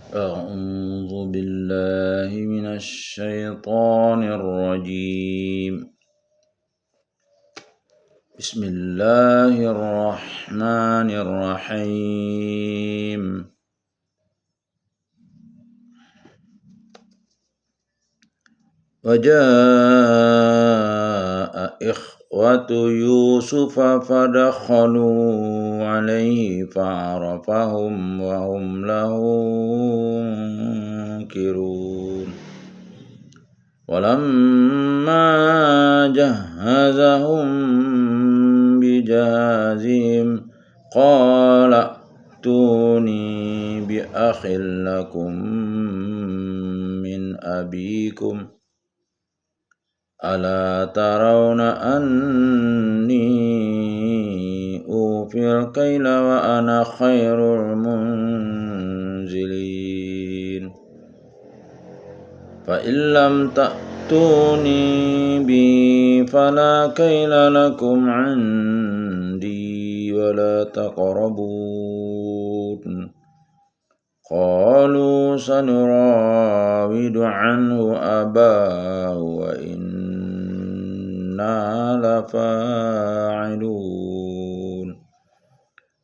أعوذ بالله من الشيطان الرجيم. بسم الله الرحمن الرحيم. وجاء إخوة يوسف فدخلوا عليه فعرفهم وهم له منكرون. ولما جهزهم بجهازهم قال ائتوني بأخ لكم من أبيكم ألا ترون أني أوفي الكيل وأنا خير المنزلين فإن لم تأتوني بي فلا كيل لكم عندي ولا تقربون. قالوا سنراود عنه أباه وإنا لفاعلون.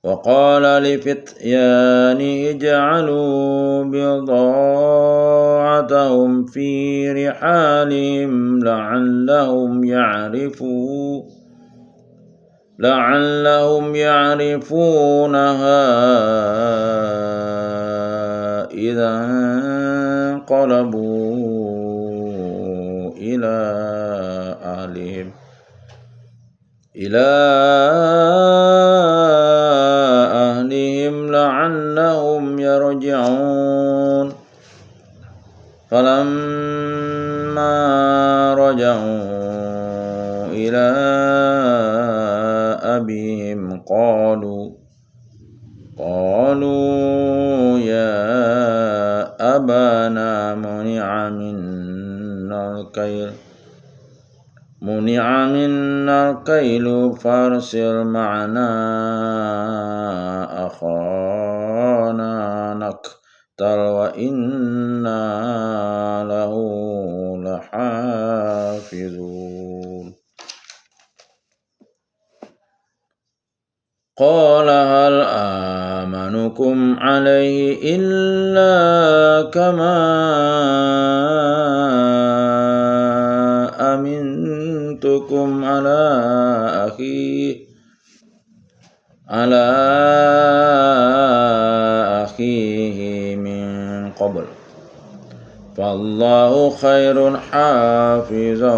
وقال لفتيانه اجعلوا بضاعتهم في رحالهم لعلهم يعرفونها إذا انقلبوا إلى أهلهم لعلهم يرجعون. فلما رجعوا إلى أبيهم قالوا يا أبانا منع منا الكيل فارسل معنا أخانا نكتل وإنا له لحافظون. قال هل آمنكم عليه إلا كما أمنتكم على أخيه من قبل فالله خير حافظا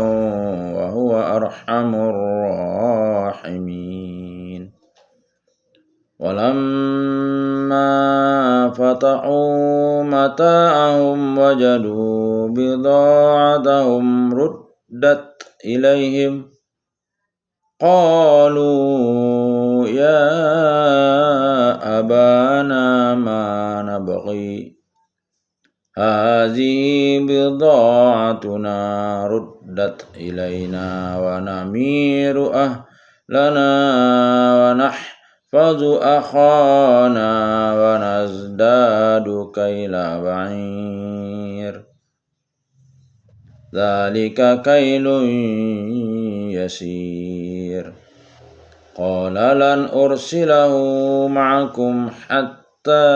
وهو أرحم الراحمين. ولما فتحوا متاعهم وجدوا بضاعتهم ردت إليهم قالوا يا أبانا ما نبغي هذه بضاعتنا ردت إلينا ونمير أهلنا ونحفظ أخانا ونزداد كيل بعير ذلك كيل يسير. قال لن أرسله معكم حتى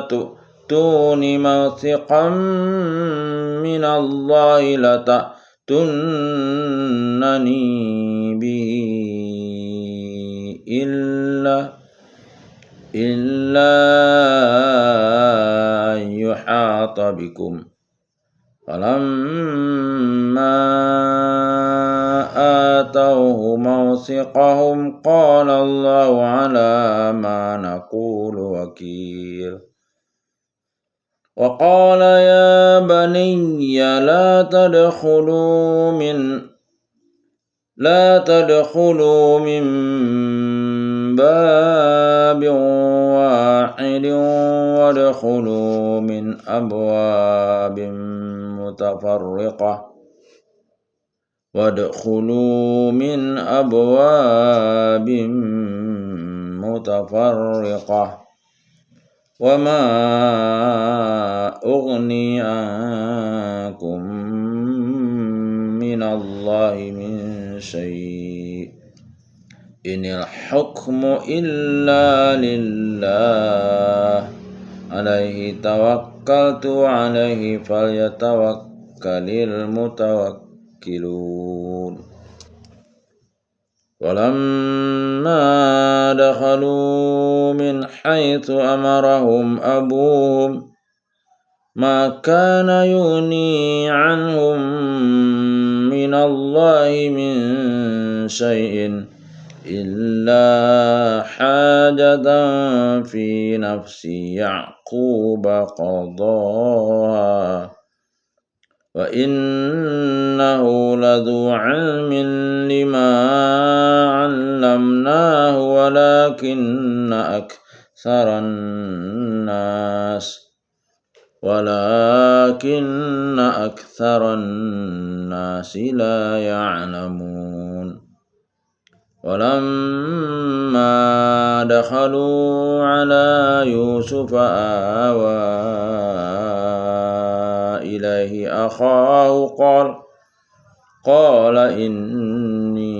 تؤتون موثقا من الله لتأتونني به إلا أن يحاط بكم. فلما آتوه موثقهم قال الله على ما نقول وكيل. وقال يا بني لا تدخلوا من باب واحد وادخلوا من أبواب متفرقة وما أغني عنكم من الله من شيء إن الحكم إلا لله عليه توكلت وعليه فليتوكل المتوكلون ولما دخلوا من حيث أمرهم أبوهم ما كان يغني عنهم من الله من شيء إلا حاجة في نفس يعقوب قضاها وإنه لذو علم لما علمناه ولكن أكثر الناس لا يعلمون ولما دخلوا على يوسف آوى إليه أخاه قال إني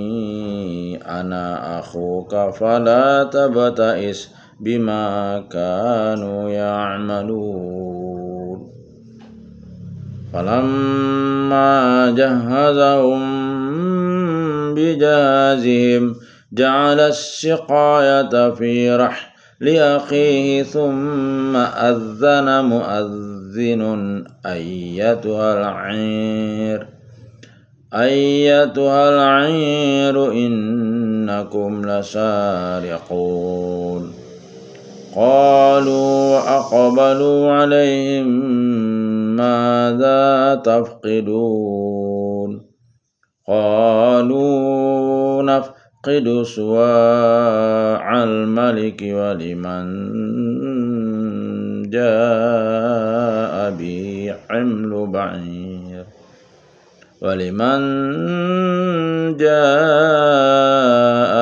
أنا أخوك فلا تبتئس بما كانوا يعملون فلما جهزهم بجهازهم جعل السقاية في رحل أخيه ثم أذن مؤذن أيتها العير إنكم لسارقون قالوا وأقبلوا عليهم ماذا تفقدون قالوا نفقد سواع الملك ولمن جاء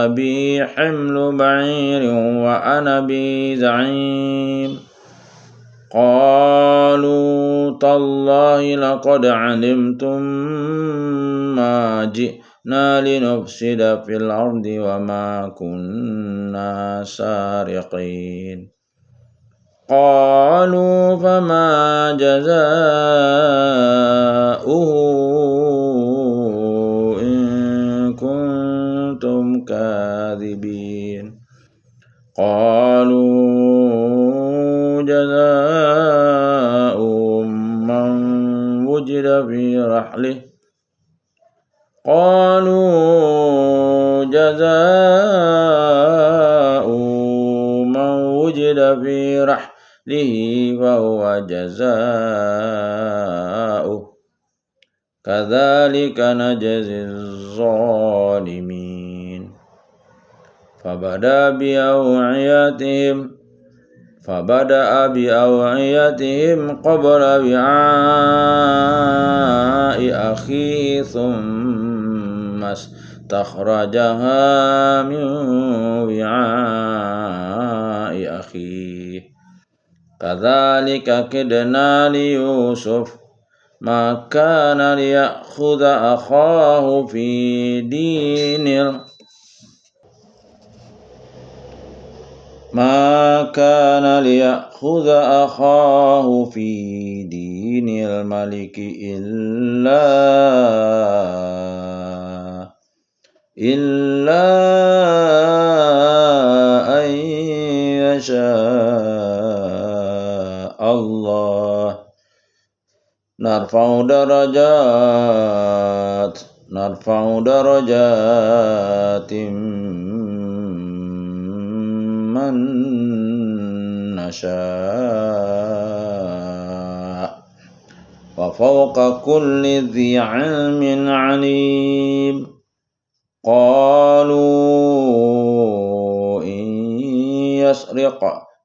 به حمل بعير وأنا بزعيم قالوا تالله لقد علمتم ما جئنا لنفسد في الأرض وما كنا سارقين قالوا فما جزاؤه إن كنتم كاذبين قالوا جزاء من وجد في رحله فهو جزاؤه كذلك نجزي الظالمين فبدأ بأوعيتهم قبل وعاء أخيه ثم استخرجها من وعاء أخيه كذلك كدنا ليوسف ما كان ليأخذ أخاه في دين الملك إلا أن يشاء الله نرفع درجات من نشاء وفوق كل ذي علم عليم قالوا إن يسرق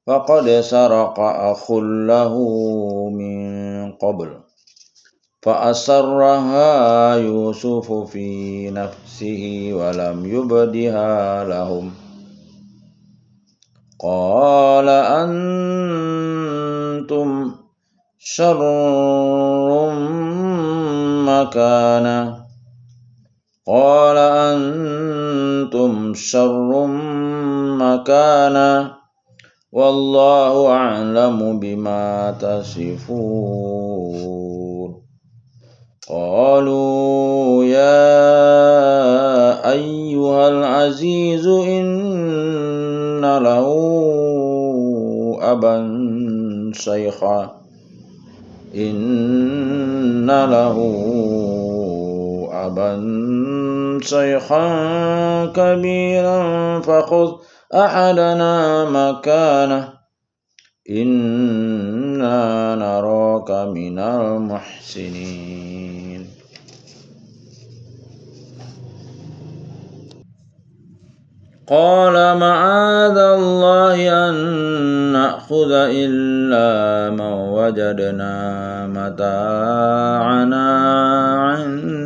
فقد سرق أخ له من قبل فأسرها يوسف في نفسه ولم يبدها لهم قال أنتم شر مكانا والله أعلم بما تصفون قالوا يا أيها العزيز إن له أبا شيخا كبيرا فخذ أحدنا مكانه إنا نراك من المحسنين قال معاذ الله أن نأخذ إلا من وجدنا متاعنا عنده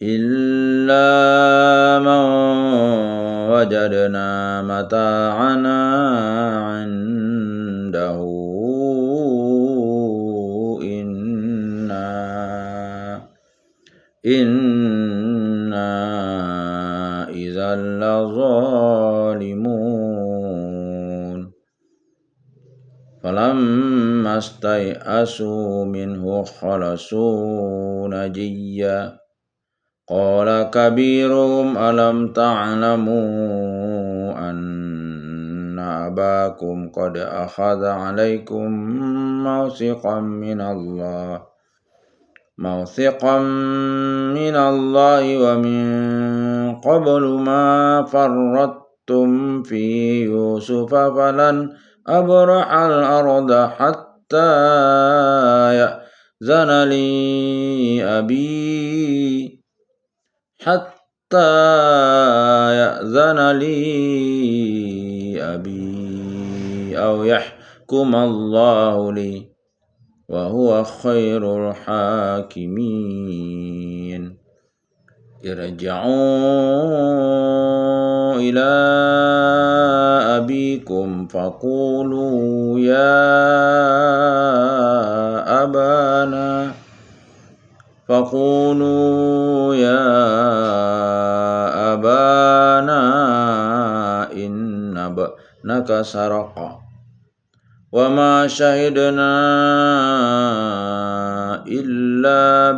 إنا إذا لظالمون فلما استيئسوا منه خلصوا نجيا قال كبيرهم ألم تعلموا أن أباكم قد أخذ عليكم موثقا من الله ومن قبل ما فرطتم في يوسف فلن أبرح الأرض حتى يأذن لي أبي أو يحكم الله لي وهو خير الحاكمين ارجعوا إلى أبيكم فقولوا يا أبانا إن ابنك سرق وما شهدنا إلا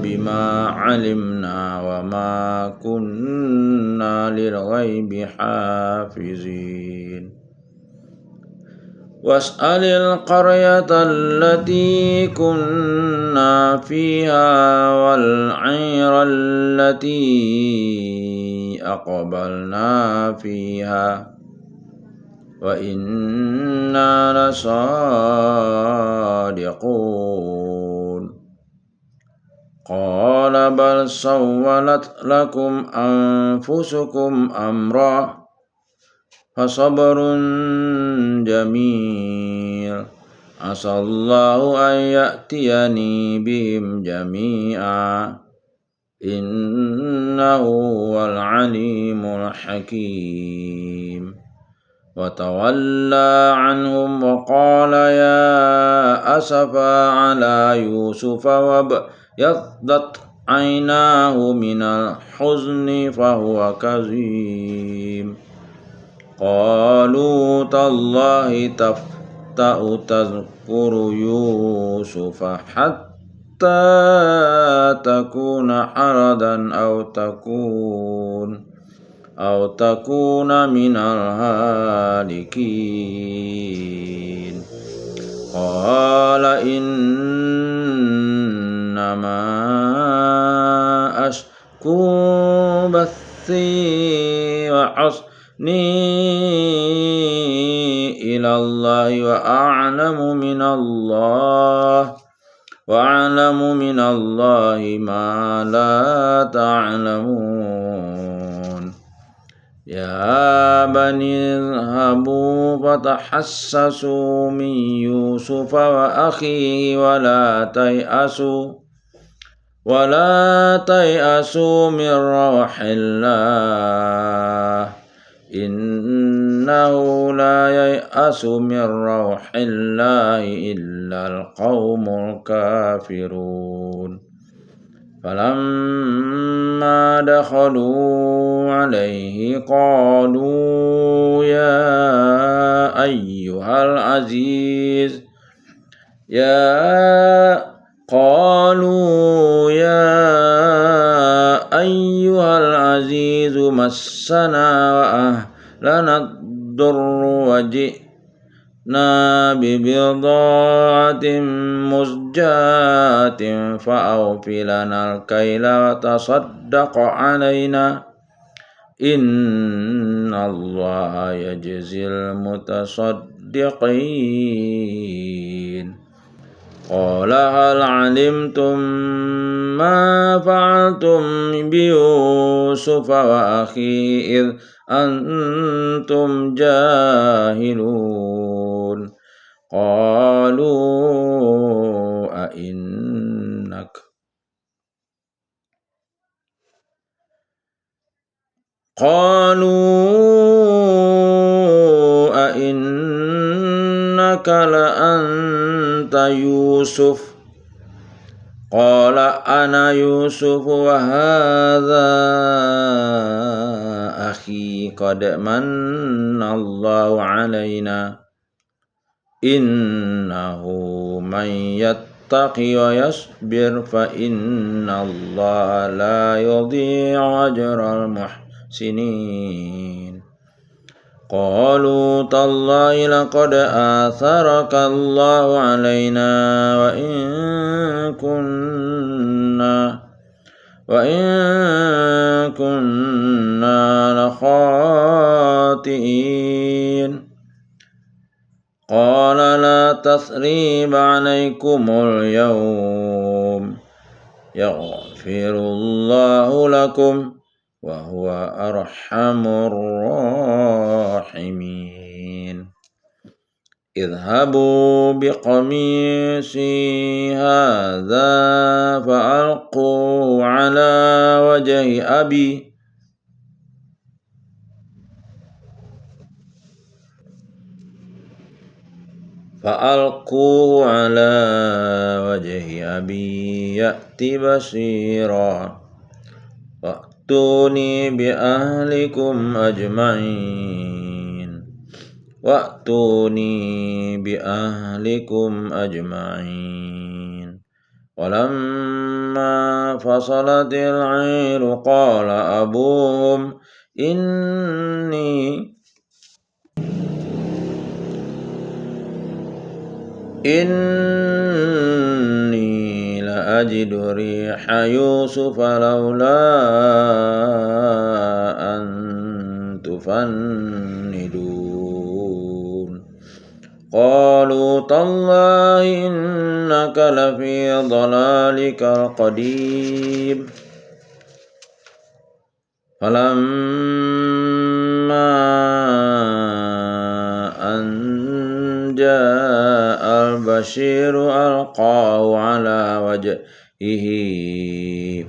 بما علمنا وما كنا للغيب حافظين واسأل القرية التي كنا فيها والعير التي أقبلنا فيها وإنا لصادقون قال بل سولت لكم أنفسكم أمرا فصبر جميل عسى الله أن يأتيني بهم جميعا إنه هو العليم الحكيم وتولى عنهم وقال يا أسفا على يوسف وابيضت عيناه من الحزن فهو كظيم قالوا تالله تفتأ تذكر يوسف حتى تكون حردا أو تكون من الهالكين قال إنما أشكو بثي وحزني إلى الله وأعلم من الله ما لا تعلمون يا بني اذهبوا فتحسسوا من يوسف وأخيه ولا تيأسوا ولا تيأسوا من روح الله إنه لا ييأس من روح الله إلا القوم الكافرون فلما دخلوا عليه قالوا يا أيها العزيز مسنا وأهلنا الضر وجئنا ببضاعة مزجاة فأوف لنا الكيل وتصدق علينا إن الله يجزي المتصدقين قال هل علمتم ما فعلتم بيوسف وأخيه إذ أنتم جاهلون قالوا أئنك لأنت يوسف قال أنا يوسف وهذا أخي قد من الله علينا إنه من يتقي ويصبر فإن الله لا يضيع أجر المحسنين قالوا تالله لقد آثرك الله علينا وإن كنا لخاطئين قال لا تثريب عليكم اليوم يغفر الله لكم وهو أرحم الراحمين اذهبوا بقميصي هذا فألقوه على وجه أبي يأت بصيرا وأتوني بأهلكم أجمعين ولما فصلت العير قال أبوهم إني لأجد ريح يوسف لولا أن تفندون قالوا تالله إنك لفي ضلالك القديم فلما أن جاء البشير ألقاه على وجهه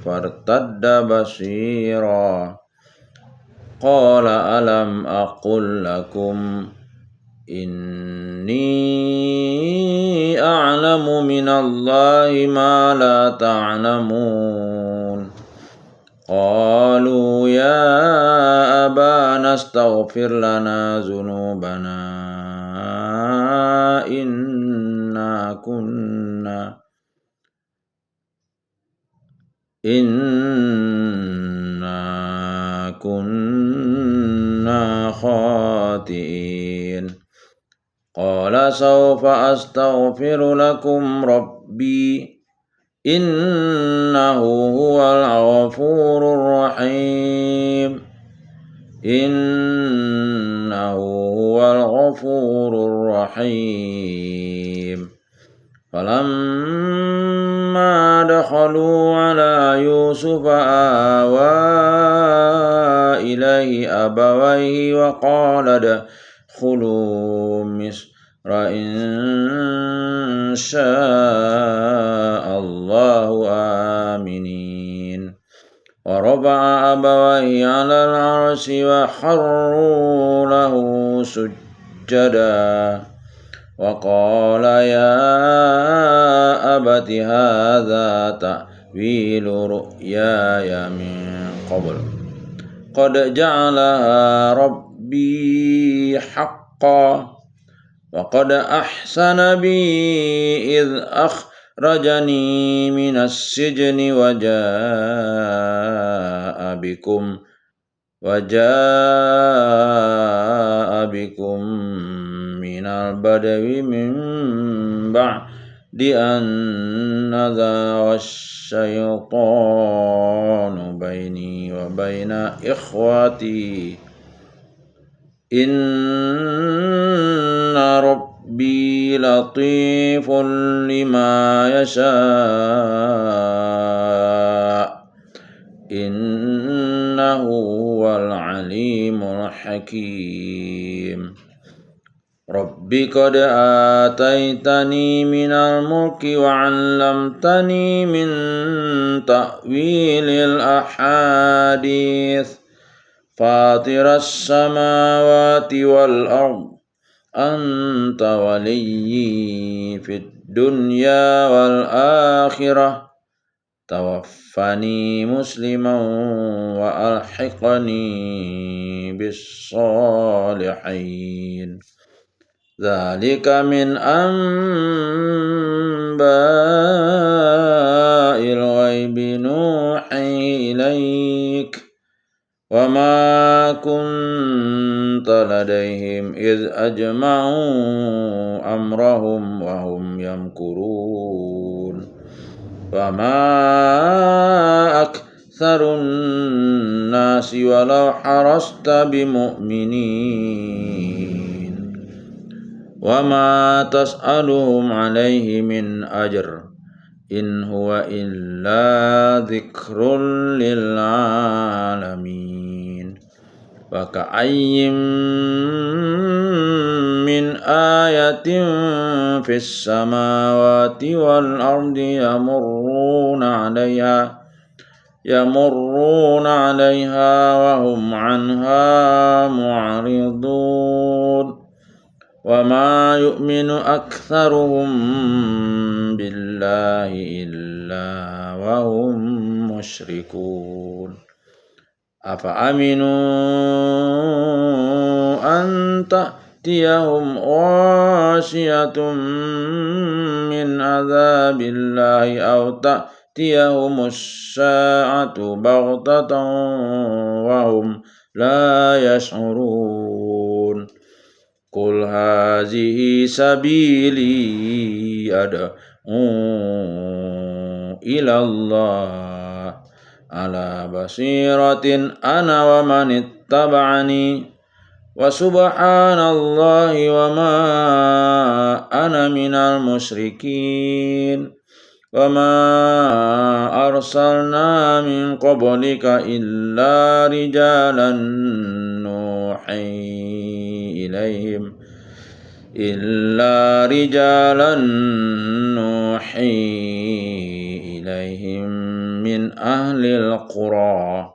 فارتد بصيرا قال ألم أقل لكم إني أعلم من الله ما لا تعلمون قالوا يا أبانا استغفر لنا ذنوبنا إنا كنا خاطئين قال سوف أستغفر لكم ربي إنه هو الغفور الرحيم فلما دخلوا على يوسف آوى إليه أبويه وقال ادخلوا مصر إن شاء الله آمنين ورفع أبويه على العرش وخروا له سجدا وقال يا أبت هذا تأويل رؤياي من قبل قد جعلها ربي حقا وقد أحسن بي إذ أخرجني من السجن وجاء بكم من البدو من بعد أن نزغ الشيطان بيني وبين إخوتي إن ربي لطيف لما يشاء إنه هو العليم الحكيم رب قد آتيتني من الملك وعلمتني من تأويل الأحاديث فاطر السماوات والأرض أنت وليي في الدنيا والآخرة توفني مسلما وألحقني بالصالحين ذلك من أنباء الغيب نوحي إليك وما كنت لديهم إذ أجمعوا أمرهم وهم يمكرون وما أكثر الناس ولو حرصت بمؤمنين وما تسألهم عليه من أجر إن هو إلا ذكر للعالمين وكأي من آية في السماوات والأرض يمرون عليها وهم عنها معرضون وما يؤمن أكثرهم بالله إلا وهم مشركون أفأمنوا أن تأتيهم غاشية من عذاب الله أو تأتيهم الساعة بغتة وهم لا يشعرون قل هذه سبيلي أدعو إلى الله على بصيرة أنا ومن اتبعني وسبحان الله وما أنا من المشركين وما أرسلنا من قبلك إلا رجالا نوحي إليهم من أهل القرى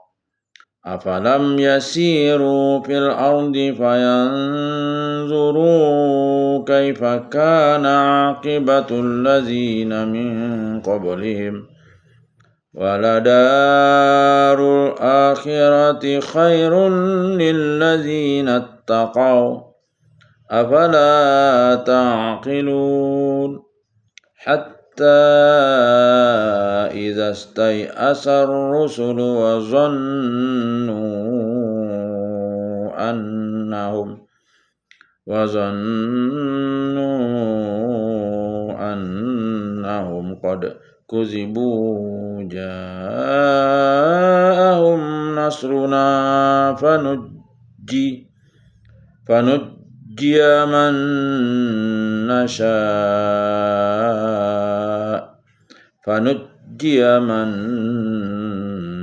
أفلم يسيروا في الأرض فينظروا كيف كان عاقبة الذين من قبلهم ولدار الآخرة خير للذين اتقوا أفلا تعقلون حتى إذا استيأس الرسل وظنوا أنهم قد كذبوا جاءهم نصرنا فنجي من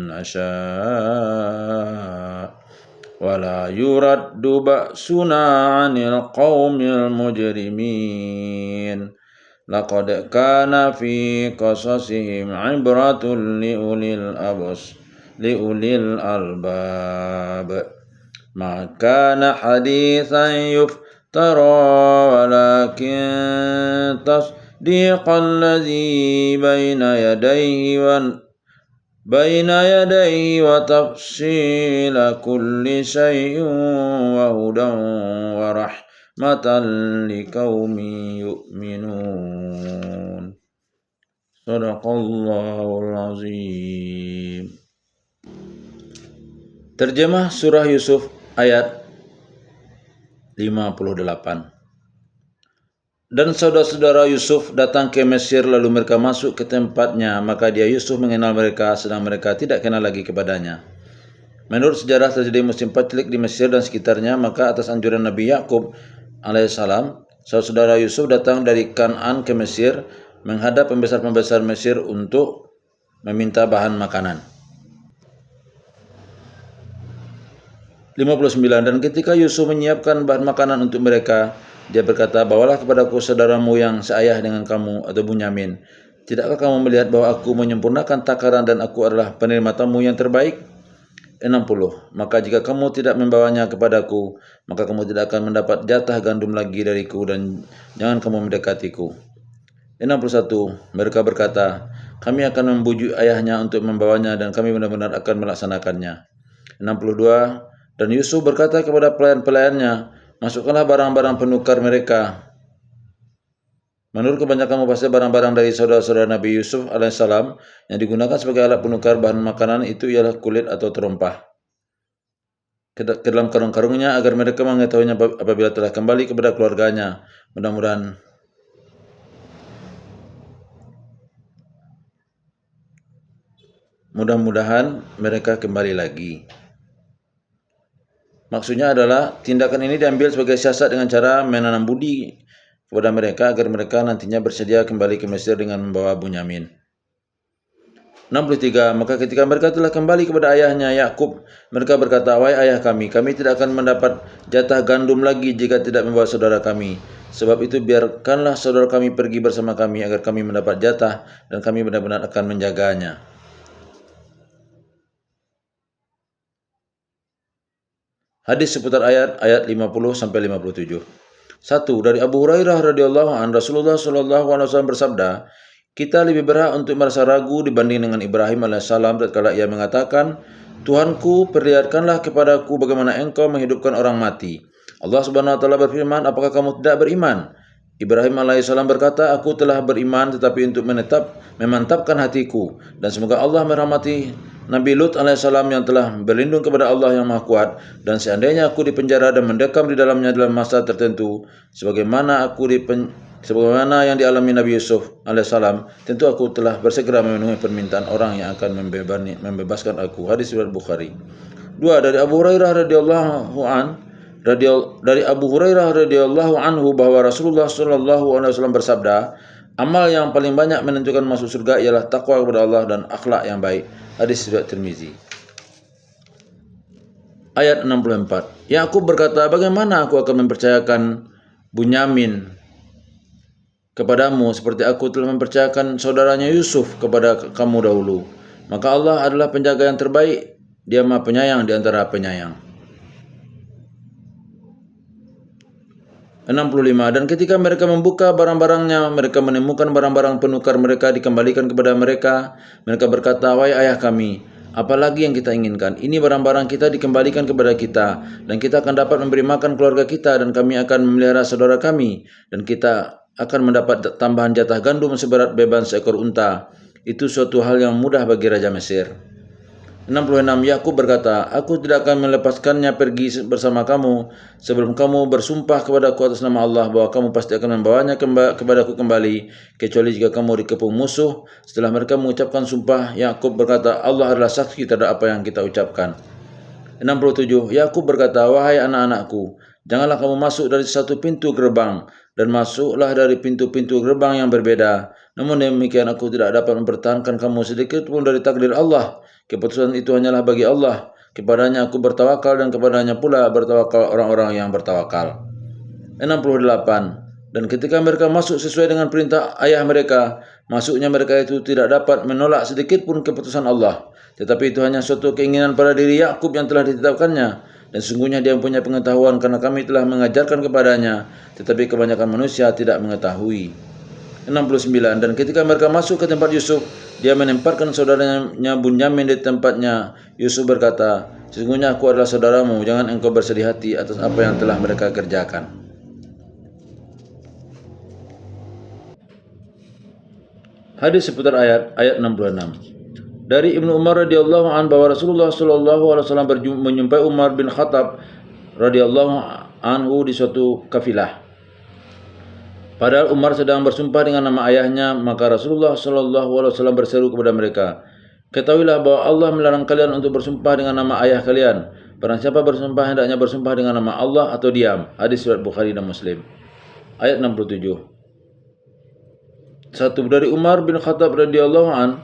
نشاء ولا يرد بأسنا عن القوم المجرمين لقد كان في قصصهم عبرة لأولي liulil albab. Ma kana hadithan yuftara walakin tasdiqal ladzi baina yadayhi wa tafsila kulli syai'in wa hudan wa rahmatan liqaumin yu'minun. Shadaqallahul azim. Terjemah surah Yusuf ayat 58. Dan saudara-saudara Yusuf datang ke Mesir, lalu mereka masuk ke tempatnya, maka dia Yusuf mengenal mereka, sedang mereka tidak kenal lagi kepadanya. Menurut sejarah terjadi musim paceklik di Mesir dan sekitarnya, maka atas anjuran Nabi Yakub alaihissalam, saudara Yusuf datang dari Kan'an ke Mesir, menghadap pembesar-pembesar Mesir untuk meminta bahan makanan. 59. Dan ketika Yusuf menyiapkan bahan makanan untuk mereka, dia berkata, bawalah kepadaku saudaramu yang seayah dengan kamu, atau Bunyamin. Tidakkah kamu melihat bahwa aku menyempurnakan takaran dan aku adalah penerima tamu yang terbaik? 60. Maka jika kamu tidak membawanya kepadaku, maka kamu tidak akan mendapat jatah gandum lagi dariku dan jangan kamu mendekatiku. 61. Mereka berkata, kami akan membujuk ayahnya untuk membawanya dan kami benar-benar akan melaksanakannya. 62. Dan Yusuf berkata kepada pelayan-pelayannya, masukkanlah barang-barang penukar mereka. Menurut kebanyakan pasti barang-barang dari saudara-saudara Nabi Yusuf alaihissalam yang digunakan sebagai alat penukar bahan makanan itu ialah kulit atau terompah ke dalam karung-karungnya agar mereka mengetahuinya apabila telah kembali kepada keluarganya. Mudah-mudahan mereka kembali lagi. Maksudnya adalah tindakan ini diambil sebagai siasat dengan cara menanam budi kepada mereka agar mereka nantinya bersedia kembali ke Mesir dengan membawa Bunyamin. 63. Maka ketika mereka telah kembali kepada ayahnya Yakub, mereka berkata, wahai ayah kami tidak akan mendapat jatah gandum lagi jika tidak membawa saudara kami. Sebab itu biarkanlah saudara kami pergi bersama kami agar kami mendapat jatah dan kami benar-benar akan menjaganya. Hadis seputar ayat 50 sampai 57. 1. Dari Abu Hurairah radhiyallahu anhu, Rasulullah sallallahu alaihi wasallam bersabda, kita lebih berhak untuk merasa ragu dibanding dengan Ibrahim alaihissalam tatkala ia mengatakan, Tuhanku, perlihatkanlah kepadaku bagaimana engkau menghidupkan orang mati. Allah Subhanahu wa taala berfirman, apakah kamu tidak beriman? Ibrahim alaihissalam berkata, aku telah beriman tetapi untuk memantapkan hatiku, dan semoga Allah merahmati Nabi Lut alaihissalam yang telah berlindung kepada Allah yang Maha Kuat, dan seandainya aku dipenjara dan mendekam di dalamnya dalam masa tertentu sebagaimana yang dialami Nabi Yusuf alaihissalam, tentu aku telah bersegera memenuhi permintaan orang yang akan membebaskan aku. Hadis riwayat Bukhari. 2. Dari Abu Hurairah radhiyallahu anhu bahwa Rasulullah sallallahu alaihi wasallam bersabda, amal yang paling banyak menentukan masuk surga ialah takwa kepada Allah dan akhlak yang baik. Hadis riwayat Tirmizi. Ayat 64. Yakub berkata, bagaimana aku akan mempercayakan Bunyamin kepadamu seperti aku telah mempercayakan saudaranya Yusuf kepada kamu dahulu. Maka Allah adalah penjaga yang terbaik, Dia Maha Penyayang di antara penyayang. 65. Dan ketika mereka membuka barang-barangnya, mereka menemukan barang-barang penukar mereka dikembalikan kepada mereka. Mereka berkata, wahai ayah kami, apalagi yang kita inginkan? Ini barang-barang kita dikembalikan kepada kita, dan kita akan dapat memberi makan keluarga kita, dan kami akan memelihara saudara kami, dan kita akan mendapat tambahan jatah gandum seberat beban seekor unta. Itu suatu hal yang mudah bagi Raja Mesir. 66. Yakub berkata, aku tidak akan melepaskannya pergi bersama kamu sebelum kamu bersumpah kepadaku atas nama Allah bahwa kamu pasti akan membawanya kepadaku kembali, kecuali jika kamu dikepung musuh. Setelah mereka mengucapkan sumpah, Yakub berkata, Allah adalah saksi terhadap apa yang kita ucapkan. 67. Yakub berkata, wahai anak-anakku, janganlah kamu masuk dari satu pintu gerbang, dan masuklah dari pintu-pintu gerbang yang berbeda. Namun demikian aku tidak dapat mempertahankan kamu sedikit pun dari takdir Allah. Keputusan itu hanyalah bagi Allah. Kepadanya aku bertawakal dan kepadanya pula bertawakal orang-orang yang bertawakal. 68. Dan ketika mereka masuk sesuai dengan perintah ayah mereka, masuknya mereka itu tidak dapat menolak sedikit pun keputusan Allah. Tetapi itu hanya suatu keinginan pada diri Yakub yang telah ditetapkannya, dan sungguhnya dia mempunyai pengetahuan karena kami telah mengajarkan kepadanya, tetapi kebanyakan manusia tidak mengetahui. 69. Dan ketika mereka masuk ke tempat Yusuf, dia menempatkan saudaranya Bunyamin di tempatnya. Yusuf berkata, sesungguhnya aku adalah saudaramu, jangan engkau bersedih hati atas apa yang telah mereka kerjakan. Hadis seputar ayat 66. Dari Ibnu Umar radhiyallahu an bahwa Rasulullah sallallahu alaihi wasallam menjumpai Umar bin Khattab radhiyallahu anhu di suatu kafilah. Padahal Umar sedang bersumpah dengan nama ayahnya, maka Rasulullah sallallahu alaihi wasallam berseru kepada mereka, ketahuilah bahwa Allah melarang kalian untuk bersumpah dengan nama ayah kalian. Barang siapa bersumpah hendaknya bersumpah dengan nama Allah atau diam. Hadis riwayat Bukhari dan Muslim. Ayat 67. Satu dari Umar bin Khattab radhiyallahu an,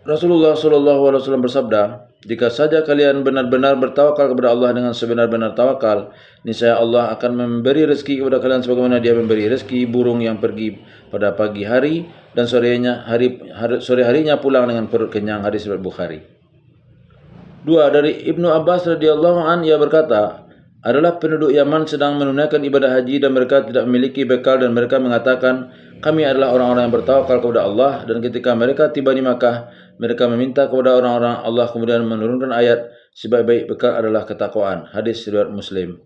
Rasulullah sallallahu alaihi wasallam bersabda, jika saja kalian benar-benar bertawakal kepada Allah dengan sebenar-benar tawakal, niscaya Allah akan memberi rezeki kepada kalian sebagaimana Dia memberi rezeki burung yang pergi pada pagi hari dan sore harinya pulang dengan perut kenyang. Hadis riwayat Bukhari. 2. Dari Ibnu Abbas radhiyallahu an, ia berkata, adalah penduduk Yaman sedang menunaikan ibadah haji dan mereka tidak memiliki bekal dan mereka mengatakan, kami adalah orang-orang yang bertawakal kepada Allah, dan ketika mereka tiba di Makkah, mereka meminta kepada orang-orang Allah kemudian menurunkan ayat, sebaik-baik bekal adalah ketakwaan. Hadis riwayat Muslim.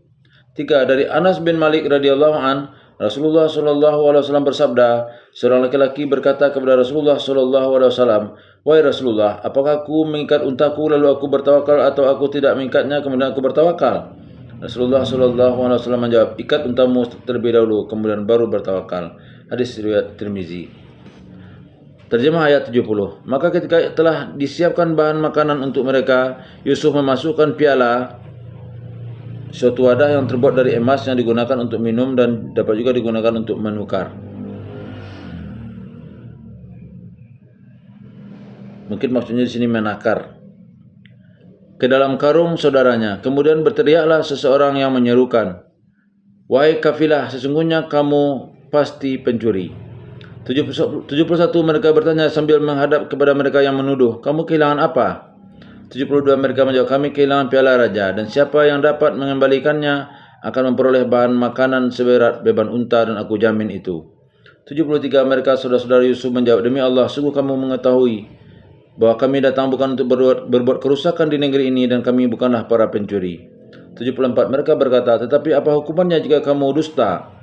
3. Dari Anas bin Malik radhiyallahu an, Rasulullah sallallahu alaihi wasallam bersabda, seorang laki-laki berkata kepada Rasulullah sallallahu alaihi wasallam, wahai Rasulullah, apakah aku mengikat untaku lalu aku bertawakal atau aku tidak mengikatnya kemudian aku bertawakal? Rasulullah sallallahu alaihi wasallam menjawab, ikat untamu terlebih dahulu kemudian baru bertawakal. Hadis riwayat Tirmizi. Terjemah ayat 70. Maka ketika telah disiapkan bahan makanan untuk mereka, Yusuf memasukkan piala, suatu wadah yang terbuat dari emas yang digunakan untuk minum dan dapat juga digunakan untuk menukar. Mungkin maksudnya di sini menakar. Ke dalam karung saudaranya. Kemudian berteriaklah seseorang yang menyerukan, wahai kafilah, sesungguhnya kamu pasti pencuri. 71 mereka bertanya sambil menghadap kepada mereka yang menuduh, kamu kehilangan apa? 72 mereka menjawab, kami kehilangan piala raja, dan siapa yang dapat mengembalikannya akan memperoleh bahan makanan seberat beban unta, dan aku jamin itu. 73 mereka saudara-saudara Yusuf menjawab, demi Allah, sungguh kamu mengetahui bahwa kami datang bukan untuk berbuat kerusakan di negeri ini dan kami bukanlah para pencuri. 74 mereka berkata, tetapi apa hukumannya jika kamu dusta?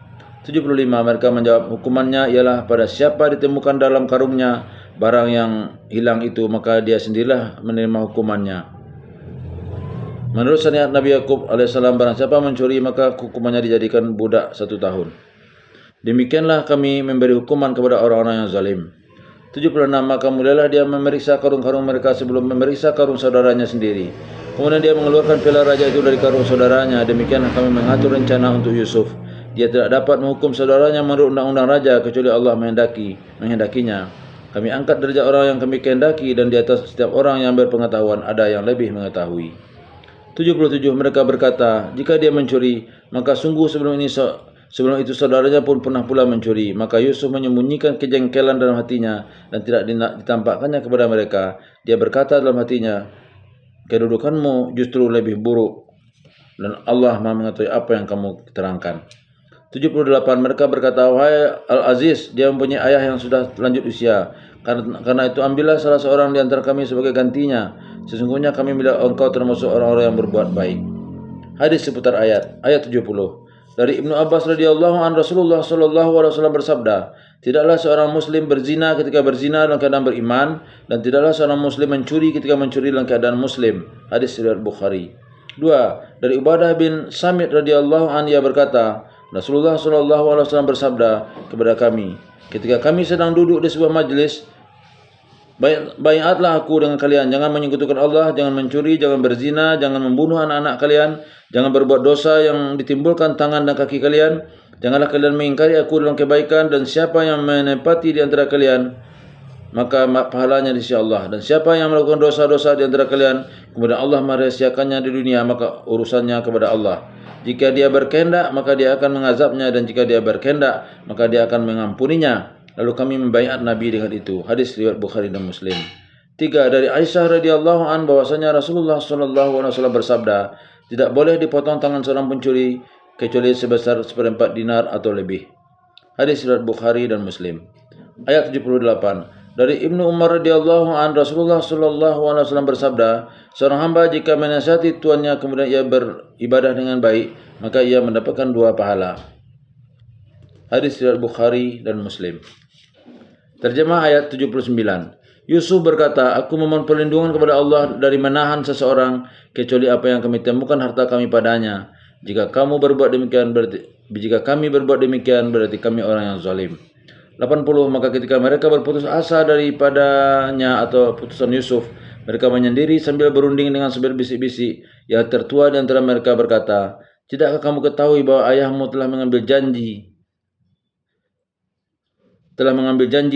75 mereka menjawab, hukumannya ialah pada siapa ditemukan dalam karungnya barang yang hilang itu, maka dia sendirilah menerima hukumannya. Menurut syariat Nabi Yakub alaihissalam, barang siapa mencuri maka hukumannya dijadikan budak 1 tahun. Demikianlah kami memberi hukuman kepada orang-orang yang zalim. 76 maka mulailah dia memeriksa karung-karung mereka sebelum memeriksa karung saudaranya sendiri. Kemudian dia mengeluarkan piala raja itu dari karung saudaranya. Demikianlah kami mengatur rencana untuk Yusuf. Dia tidak dapat menghukum saudaranya menurut undang-undang raja kecuali Allah menghendakinya. Kami angkat derajat orang yang kami kehendaki, dan di atas setiap orang yang berpengetahuan ada yang lebih mengetahui. 77 mereka berkata, jika dia mencuri, maka sungguh sebelum itu saudaranya pun pernah pula mencuri. Maka Yusuf menyembunyikan kejengkelan dalam hatinya dan tidak ditampakkannya kepada mereka. Dia berkata dalam hatinya, kedudukanmu justru lebih buruk dan Allah Maha mengetahui apa yang kamu terangkan. 78 mereka berkata, wahai Al-Aziz, dia mempunyai ayah yang sudah lanjut usia. Karena itu ambillah salah seorang di antara kami sebagai gantinya. Sesungguhnya kami melihat engkau termasuk orang-orang yang berbuat baik. Hadis seputar ayat 70. Dari Ibnu Abbas radhiyallahu an, Rasulullah sallallahu alaihi wasallam bersabda, tidaklah seorang muslim berzina ketika berzina dalam keadaan beriman, dan tidaklah seorang muslim mencuri ketika mencuri dalam keadaan muslim. Hadis riwayat Bukhari. 2. Dari Ubadah bin Samit radhiyallahu an, ia berkata, Rasulullah sallallahu alaihi wasallam bersabda kepada kami, ketika kami sedang duduk di sebuah majlis, baiatlah aku dengan kalian, jangan menyekutukan Allah, jangan mencuri, jangan berzina, jangan membunuh anak-anak kalian, jangan berbuat dosa yang ditimbulkan tangan dan kaki kalian, janganlah kalian mengingkari aku dalam kebaikan, dan siapa yang menepati di antara kalian, maka pahalanya di sisi Allah, dan siapa yang melakukan dosa-dosa di antara kalian, kemudian Allah merahasiakannya di dunia, maka urusannya kepada Allah. Jika dia berkehendak, maka dia akan mengazabnya, dan jika dia berkehendak, maka dia akan mengampuninya. Lalu kami membaiat Nabi dengan itu. Hadis riwayat Bukhari dan Muslim. 3. Dari Aisyah radhiyallahu an bahwasanya Rasulullah sallallahu alaihi wasallam bersabda, tidak boleh dipotong tangan seorang pencuri kecuali sebesar 1/4 dinar atau lebih. Hadis riwayat Bukhari dan Muslim. Ayat 78. Dari Ibnu Umar radhiyallahu an Rasulullah sallallahu alaihi wasallam bersabda, seorang hamba jika menasihati tuannya kemudian ia beribadah dengan baik, maka ia mendapatkan 2 pahala. Hadis riwayat Bukhari dan Muslim. Terjemah ayat 79. Yusuf berkata, aku memohon perlindungan kepada Allah dari menahan seseorang kecuali apa yang kami temukan harta kami padanya. Jika kami berbuat demikian berarti kami orang yang zalim. 80. Maka ketika mereka berputus asa daripadanya atau putusan Yusuf, mereka menyendiri sambil berunding dengan berbisik-bisik. Yang tertua di antara mereka berkata, tidakkah kamu ketahui bahwa ayahmu telah mengambil janji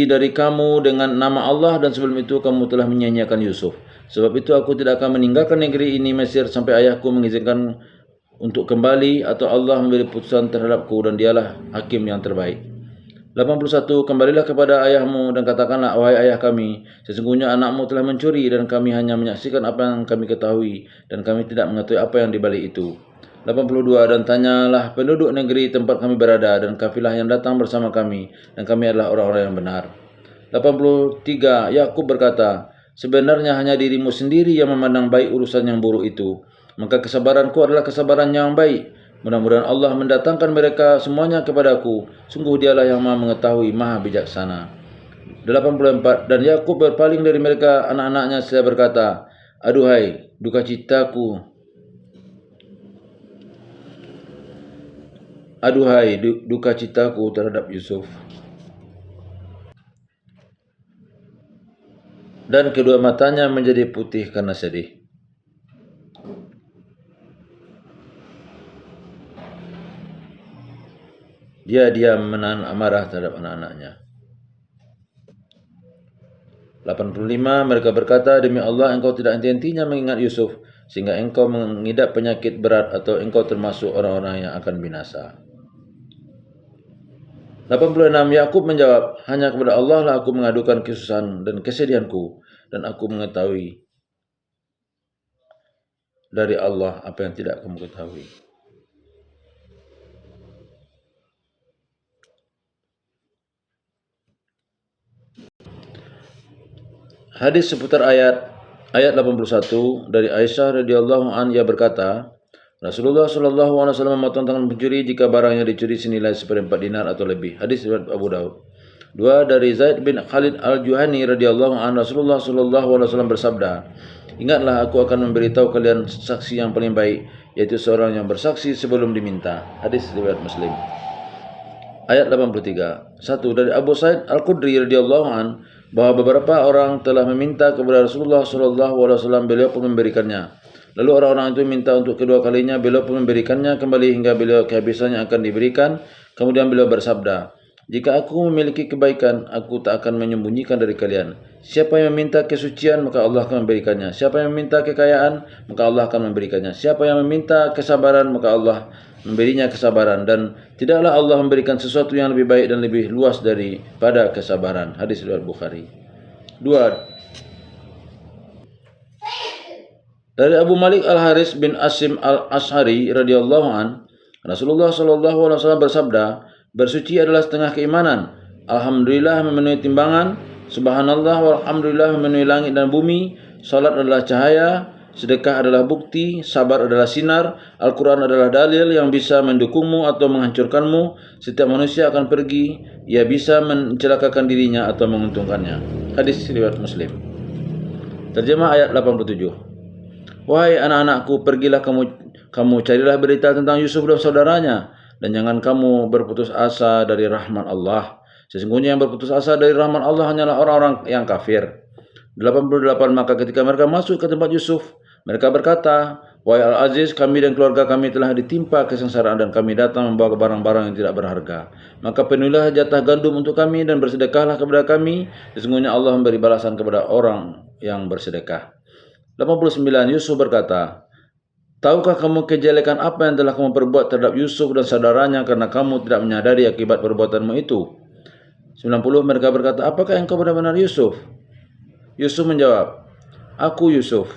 dari kamu dengan nama Allah dan sebelum itu kamu telah menyia-nyiakan Yusuf. Sebab itu aku tidak akan meninggalkan negeri ini Mesir sampai ayahku mengizinkan untuk kembali atau Allah memberi putusan terhadapku dan dialah hakim yang terbaik. 81. Kembalilah kepada ayahmu dan katakanlah, wahai ayah kami, sesungguhnya anakmu telah mencuri dan kami hanya menyaksikan apa yang kami ketahui dan kami tidak mengetahui apa yang di balik itu. 82. Dan tanyalah penduduk negeri tempat kami berada dan kafilah yang datang bersama kami dan kami adalah orang-orang yang benar. 83. Yakub berkata, sebenarnya hanya dirimu sendiri yang memandang baik urusan yang buruk itu, maka kesabaranku adalah kesabaran yang baik. Mudah-mudahan Allah mendatangkan mereka semuanya kepadaku. Sungguh dialah yang maha mengetahui, maha bijaksana. 84. Dan Yakub berpaling dari mereka anak-anaknya seraya berkata, aduhai duka citaku terhadap Yusuf. Dan kedua matanya menjadi putih karena sedih. Dia diam menahan amarah terhadap anak-anaknya. 85. Mereka berkata, demi Allah engkau tidak henti-hentinya mengingat Yusuf sehingga engkau mengidap penyakit berat atau engkau termasuk orang-orang yang akan binasa. 86. Yakub menjawab, hanya kepada Allah lah aku mengadukan kesusahan dan kesedihanku dan aku mengetahui dari Allah apa yang tidak kamu ketahui. Hadis seputar ayat 81 dari Aisyah radhiyallahu an ia berkata, Rasulullah sallallahu alaihi wasallam memotong tangan pencuri jika barang yang dicuri senilai 1/4 dinar atau lebih. Hadis riwayat Abu Daud. 2. Dari Zaid bin Khalid al-Juhani radhiyallahu an Rasulullah sallallahu alaihi wasallam bersabda, ingatlah aku akan memberitahu kalian saksi yang paling baik, yaitu seorang yang bersaksi sebelum diminta. Hadis riwayat Muslim. Ayat 83. 1. Dari Abu Sa'id Al-Khudri radhiyallahu an bahwa beberapa orang telah meminta kepada Rasulullah sallallahu alaihi wasallam, beliau pun memberikannya. Lalu orang-orang itu minta untuk kedua kalinya, beliau pun memberikannya kembali hingga beliau kehabisannya akan diberikan. Kemudian beliau bersabda, jika aku memiliki kebaikan, aku tak akan menyembunyikan dari kalian. Siapa yang meminta kesucian, maka Allah akan memberikannya. Siapa yang meminta kekayaan, maka Allah akan memberikannya. Siapa yang meminta kesabaran, maka Allah memberinya kesabaran. Dan tidaklah Allah memberikan sesuatu yang lebih baik dan lebih luas daripada kesabaran. Hadis riwayat Bukhari. 2. Dari Abu Malik Al-Haris bin Asim Al-Ash'ari radhiyallahu an, Rasulullah sallallahu alaihi wasallam bersabda, bersuci adalah setengah keimanan. Alhamdulillah memenuhi timbangan, subhanallah walhamdulillah memenuhi langit dan bumi, salat adalah cahaya, sedekah adalah bukti, sabar adalah sinar, Al-Quran adalah dalil yang bisa mendukungmu atau menghancurkanmu. Setiap manusia akan pergi, ia bisa mencelakakan dirinya atau menguntungkannya. Hadis riwayat Muslim. Terjemah ayat 87. Wahai anak-anakku, pergilah kamu carilah berita tentang Yusuf dan saudaranya, dan jangan kamu berputus asa dari rahmat Allah. Sesungguhnya yang berputus asa dari rahmat Allah hanyalah orang-orang yang kafir. 88. Maka ketika mereka masuk ke tempat Yusuf, mereka berkata, wahai Al-Aziz, kami dan keluarga kami telah ditimpa kesengsaraan dan kami datang membawa barang-barang yang tidak berharga. Maka penuhilah jatah gandum untuk kami dan bersedekahlah kepada kami. Sesungguhnya Allah memberi balasan kepada orang yang bersedekah. 89. Yusuf berkata, tahukah kamu kejelekan apa yang telah kamu perbuat terhadap Yusuf dan saudaranya karena kamu tidak menyadari akibat perbuatanmu itu? 90. Mereka berkata, apakah engkau benar-benar Yusuf? Yusuf menjawab, "Aku Yusuf,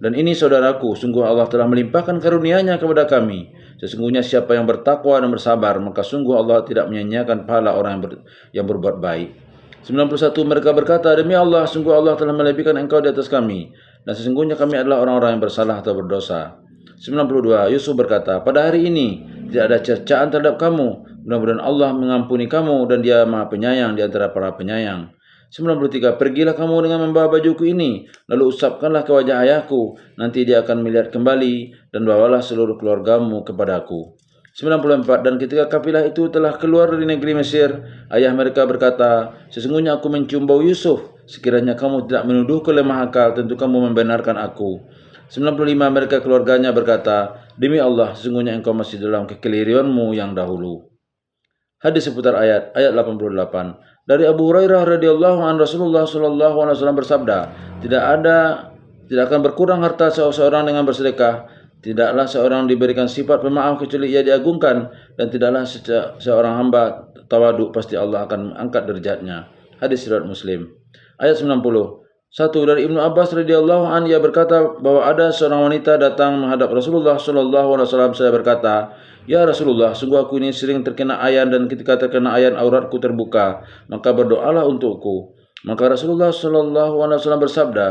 dan ini saudaraku. Sungguh Allah telah melimpahkan karunia-Nya kepada kami. Sesungguhnya siapa yang bertakwa dan bersabar, maka sungguh Allah tidak menyia-nyiakan pahala orang yang berbuat baik." 91 mereka berkata, "Demi Allah, sungguh Allah telah melebihkan engkau di atas kami, dan sesungguhnya kami adalah orang-orang yang bersalah atau berdosa." 92 Yusuf berkata, "Pada hari ini tidak ada cercaan terhadap kamu. Mudah-mudahan Allah mengampuni kamu, dan Dia Maha Penyayang di antara para penyayang." 93 Pergilah kamu dengan membawa bajuku ini, lalu usapkanlah ke wajah ayahku, nanti dia akan melihat kembali, dan bawalah seluruh keluargamu kepadaku. 94 Dan ketika kafilah itu telah keluar dari negeri Mesir, ayah mereka berkata, "Sesungguhnya aku mencium bau Yusuf. Sekiranya kamu tidak menuduhku lemah akal, tentu kamu membenarkan aku." 95 Mereka keluarganya berkata, "Demi Allah, sesungguhnya engkau masih dalam kekeliruanmu yang dahulu." Hadis seputar ayat 88. Dari Abu Hurairah radhiyallahu an, Rasulullah sallallahu alaihi wasallam bersabda, tidak akan berkurang harta seseorang dengan bersedekah. Tidaklah seorang diberikan sifat pemaaf kecuali ia diagungkan, dan tidaklah seorang hamba tawaduk, pasti Allah akan mengangkat derajatnya. Hadis riwayat Muslim. Ayat 90. Dari Ibnu Abbas radhiyallahu an, ia berkata bahwa ada seorang wanita datang menghadap Rasulullah sallallahu alaihi wasallam. Saya berkata, "Ya Rasulullah, sungguh aku ini sering terkena ayan, dan ketika terkena ayan auratku terbuka, maka berdoalah untukku." Maka Rasulullah sallallahu alaihi wasallam bersabda,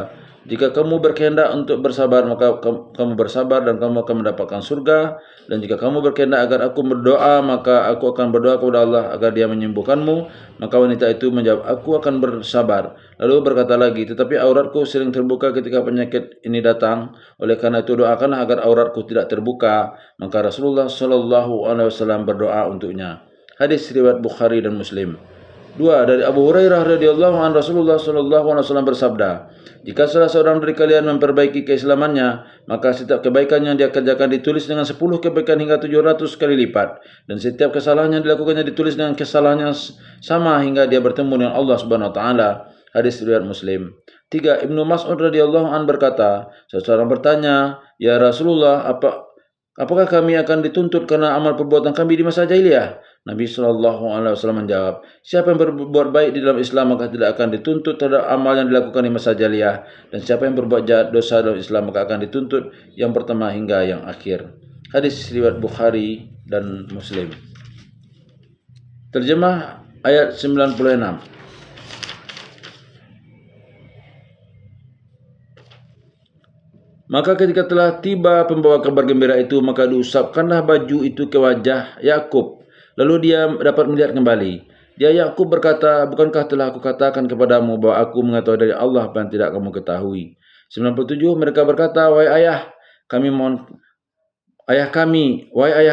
"Jika kamu berkehendak untuk bersabar, maka kamu bersabar dan kamu akan mendapatkan surga. Dan jika kamu berkehendak agar aku berdoa, maka aku akan berdoa kepada Allah agar Dia menyembuhkanmu." Maka wanita itu menjawab, "Aku akan bersabar." Lalu berkata lagi, "Tetapi auratku sering terbuka ketika penyakit ini datang. Oleh karena itu doakanlah agar auratku tidak terbuka." Maka Rasulullah sallallahu alaihi wasallam berdoa untuknya. Hadis riwayat Bukhari dan Muslim. Dari Abu Hurairah radhiyallahu an, Rasulullah sallallahu alaihi wasallam bersabda, "Jika salah seorang dari kalian memperbaiki keislamannya, maka setiap kebaikan yang dia kerjakan ditulis dengan 10 kebaikan hingga 700 kali lipat, dan setiap kesalahan yang dilakukannya ditulis dengan kesalahan yang sama hingga dia bertemu dengan Allah Subhanahu wa taala." Hadis riwayat Muslim. 3. Ibnu Mas'ud radhiyallahu an berkata, seseorang bertanya, "Ya Rasulullah, apakah kami akan dituntut karena amal perbuatan kami di masa jahiliyah?" Nabi sallallahu alaihi wasallam menjawab, "Siapa yang berbuat baik di dalam Islam maka tidak akan dituntut terhadap amal yang dilakukan di masa jahiliyah, dan siapa yang berbuat jahat dosa dalam Islam maka akan dituntut yang pertama hingga yang akhir." Hadis riwayat Bukhari dan Muslim. Terjemah ayat 96. Maka ketika telah tiba pembawa kabar gembira itu, maka diusapkanlah baju itu ke wajah Yakub. Lalu dia dapat melihat kembali. Dia Yakub berkata, "Bukankah telah aku katakan kepadamu bahwa aku mengetahui dari Allah apa yang tidak kamu ketahui?" 97 Mereka berkata, Wahai ayah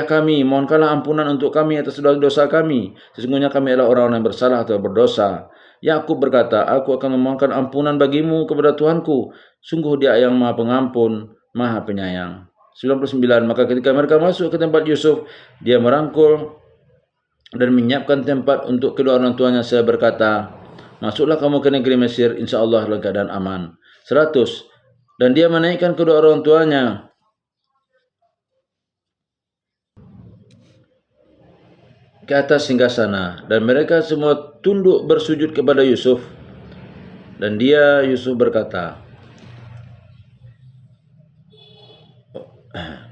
kami, mohonkanlah ampunan untuk kami atas dosa kami. Sesungguhnya kami adalah orang-orang yang bersalah atau berdosa." Yakub berkata, "Aku akan memohonkan ampunan bagimu kepada Tuhanku. Sungguh Dia yang Maha Pengampun, Maha Penyayang." 99 Maka ketika mereka masuk ke tempat Yusuf, dia merangkul dan menyiapkan tempat untuk kedua orang tuanya. Saya berkata, "Masuklah kamu ke negeri Mesir, insya Allah dalam keadaan aman." 100 Dan dia menaikkan kedua orang tuanya ke atas singgasana, dan mereka semua tunduk bersujud kepada Yusuf. Dan Yusuf berkata,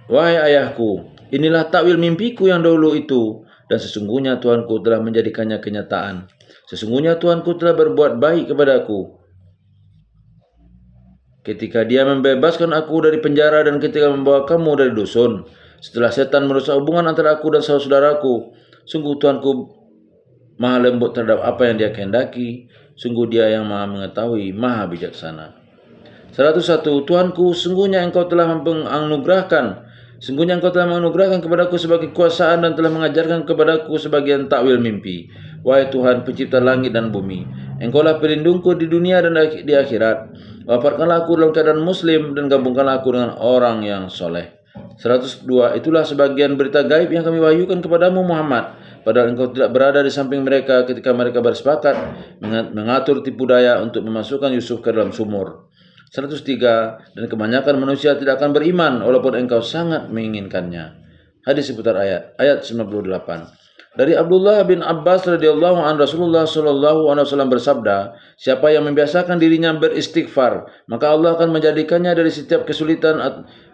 "Wahai ayahku, inilah takwil mimpiku yang dahulu itu, dan sesungguhnya Tuhanku telah menjadikannya kenyataan. Sesungguhnya Tuhanku telah berbuat baik kepadaku ketika Dia membebaskan aku dari penjara, dan ketika membawa kamu dari dusun, setelah setan merusak hubungan antara aku dan saudaraku. Sungguh Tuhanku Maha lembut terhadap apa yang Dia kehendaki. Sungguh Dia yang Maha mengetahui, Maha bijaksana." 101 Tuhanku, sungguhnya Engkau telah menganugerahkan kepadaku sebagai kekuasaan, dan telah mengajarkan kepadaku sebagian takwil mimpi. Wahai Tuhan, pencipta langit dan bumi, Engkaulah pelindungku di dunia dan di akhirat. Wafatkanlah aku dalam keadaan muslim, dan gabungkanlah aku dengan orang yang soleh. 102 Itulah sebagian berita gaib yang kami wahyukan kepadamu Muhammad, padahal engkau tidak berada di samping mereka ketika mereka bersepakat mengatur tipu daya untuk memasukkan Yusuf ke dalam sumur. 103 Dan kebanyakan manusia tidak akan beriman walaupun engkau sangat menginginkannya. Hadis seputar ayat 98. Dari Abdullah bin Abbas radhiyallahu an Rasulullah sallallahu alaihi wasallam bersabda, siapa yang membiasakan dirinya beristighfar, maka Allah akan menjadikannya dari setiap kesulitan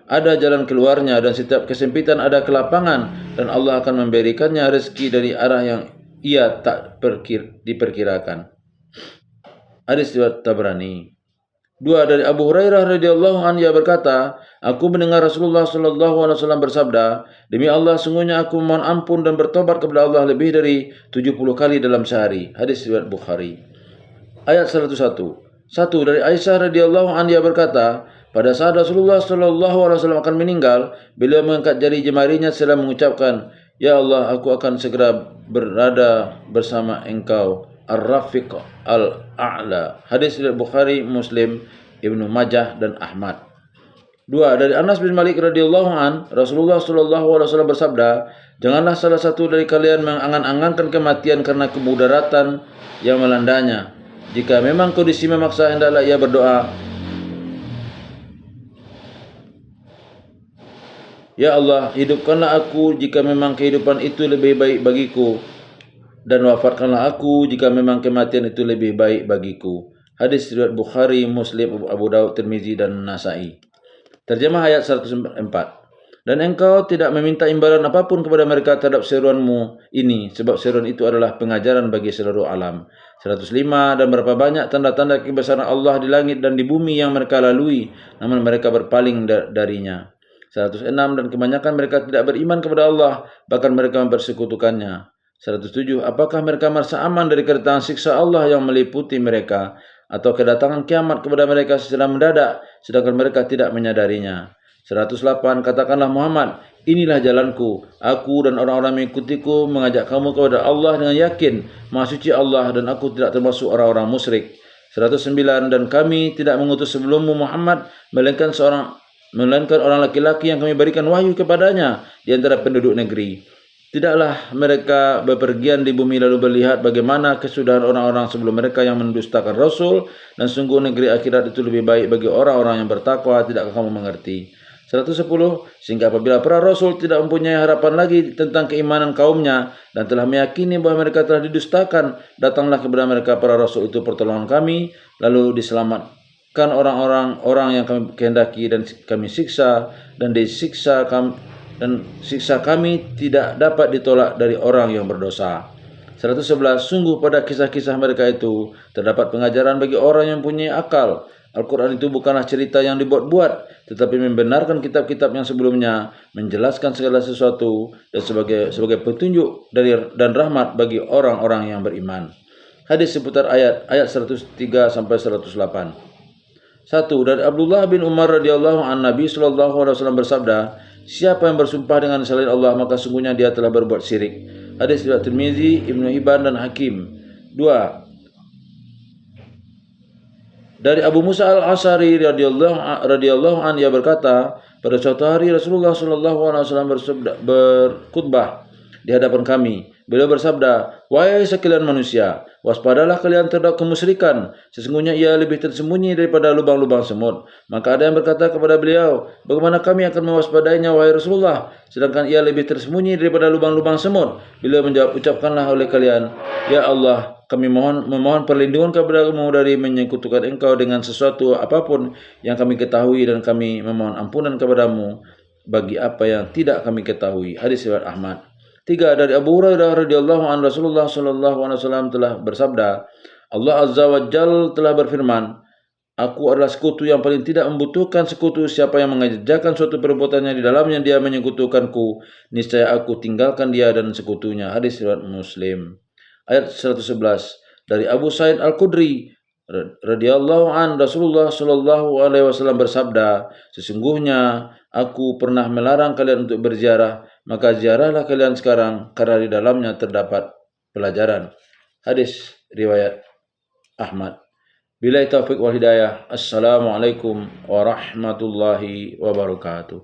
ada jalan keluarnya dan setiap kesempitan ada kelapangan, dan Allah akan memberikannya rezeki dari arah yang ia tak diperkirakan. Hadis riwayat Tabrani. Dua, dari Abu Hurairah radhiyallahu anhu ia berkata, aku mendengar Rasulullah sallallahu alaihi wasallam bersabda, demi Allah sungguhnya aku mohon ampun dan bertobat kepada Allah lebih dari 70 kali dalam sehari. Hadis riwayat Bukhari. Ayat 101. Satu, dari Aisyah radhiyallahu anha ia berkata, pada saat Rasulullah sallallahu alaihi wasallam akan meninggal, beliau mengangkat jari jemarinya seraya mengucapkan, ya Allah, aku akan segera berada bersama Engkau, Ar-Rafiq Al-A'la. Hadis riwayat Bukhari, Muslim, Ibnu Majah dan Ahmad. Dua, dari Anas bin Malik radhiyallahu an, Rasulullah sallallahu alaihi wasallam bersabda, janganlah salah satu dari kalian mengangan-angankan kematian karena kemudaratan yang melandanya. Jika memang kondisi memaksa, hendaklah ia berdoa, ya Allah, hidupkanlah aku jika memang kehidupan itu lebih baik bagiku, dan wafatkanlah aku jika memang kematian itu lebih baik bagiku. Hadis riwayat Bukhari, Muslim, Abu Daud, Tirmizi dan Nasa'i. Terjemah ayat 104. Dan engkau tidak meminta imbalan apapun kepada mereka terhadap seruanmu ini, sebab seruan itu adalah pengajaran bagi seluruh alam. 105. Dan berapa banyak tanda-tanda kebesaran Allah di langit dan di bumi yang mereka lalui, namun mereka berpaling darinya. 106. Dan kebanyakan mereka tidak beriman kepada Allah, bahkan mereka mempersekutukannya. 107. Apakah mereka merasa aman dari kedatangan siksa Allah yang meliputi mereka, atau kedatangan kiamat kepada mereka secara mendadak, sedangkan mereka tidak menyadarinya. 108. Katakanlah Muhammad, inilah jalanku, aku dan orang-orang mengikutiku mengajak kamu kepada Allah dengan yakin, Maha Suci Allah, dan aku tidak termasuk orang-orang musyrik. 109. Dan kami tidak mengutus sebelummu Muhammad, melainkan orang laki-laki yang kami berikan wahyu kepadanya di antara penduduk negeri. Tidaklah mereka bepergian di bumi lalu melihat bagaimana kesudahan orang-orang sebelum mereka yang mendustakan Rasul, dan sungguh negeri akhirat itu lebih baik bagi orang-orang yang bertakwa. Tidakkah kamu mengerti? 110. Sehingga apabila para Rasul tidak mempunyai harapan lagi tentang keimanan kaumnya dan telah meyakini bahwa mereka telah didustakan, datanglah kepada mereka para Rasul itu pertolongan kami, lalu diselamatkan orang-orang yang kami kehendaki, dan kami siksa, dan siksa kami tidak dapat ditolak dari orang yang berdosa. 111. Sungguh pada kisah-kisah mereka itu terdapat pengajaran bagi orang yang punya akal. Al-Quran itu bukanlah cerita yang dibuat-buat, tetapi membenarkan kitab-kitab yang sebelumnya, menjelaskan segala sesuatu, dan sebagai petunjuk dan rahmat bagi orang-orang yang beriman. Hadis seputar ayat 103 sampai 108. 1. Dari Abdullah bin Umar radhiyallahu an, Nabi sallallahu alaihi wasallam bersabda, siapa yang bersumpah dengan selain Allah, maka sungguhnya dia telah berbuat syirik. Hadis riwayat Tirmizi, Ibnu Hibban dan Hakim. 2. Dari Abu Musa al-Asy'ari radhiyallahu an, ia berkata, pada suatu hari Rasulullah sallallahu alaihi wasallam berkhutbah di hadapan kami. Beliau bersabda, wahai sekalian manusia, waspadalah kalian terhadap kemusyrikan, sesungguhnya ia lebih tersembunyi daripada lubang-lubang semut. Maka ada yang berkata kepada beliau, bagaimana kami akan mewaspadainya wahai Rasulullah, sedangkan ia lebih tersembunyi daripada lubang-lubang semut? Beliau menjawab, ucapkanlah oleh kalian, ya Allah, kami memohon perlindungan kepadamu dari menyekutukan engkau dengan sesuatu apapun yang kami ketahui, dan kami memohon ampunan kepadamu bagi apa yang tidak kami ketahui. Hadis riwayat Ahmad. 3. Dari Abu Hurairah radhiyallahu anhu, Rasulullah sallallahu alaihi wasallam telah bersabda, Allah Azza wa Jalla telah berfirman, aku adalah sekutu yang paling tidak membutuhkan sekutu. Siapa yang mengerjakan suatu perbuatannya di dalamnya dia menyekutukanku, niscaya aku tinggalkan dia dan sekutunya. Hadis riwayat Muslim. Ayat 111. Dari Abu Sa'id Al-Khudri radhiyallahu an, Rasulullah sallallahu alaihi wasallam bersabda, sesungguhnya aku pernah melarang kalian untuk berziarah, maka ziarahlah kalian sekarang karena di dalamnya terdapat pelajaran. Hadis riwayat Ahmad. Billahi taufiq wal hidayah. Assalamualaikum warahmatullahi wabarakatuh.